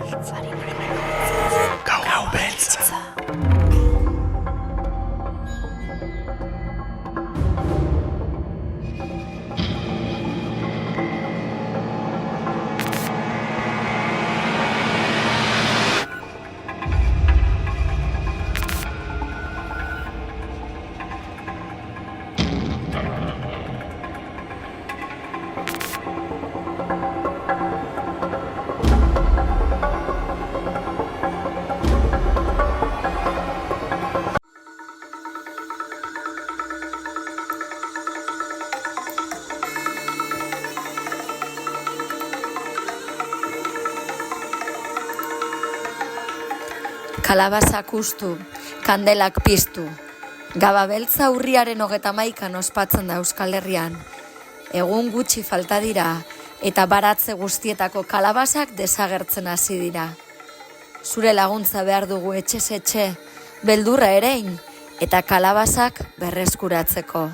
Gau beltza. Kalabazak ustu, kandelak piztu. Gaba beltza urriaren 31 ospatzen da Euskal Herrian. Egun gutxi falta dira eta baratze guztietako kalabazak desagertzen hasi dira. Zure laguntza behar dugu etxez etxe, beldurra erein eta kalabazak berreskuratzeko.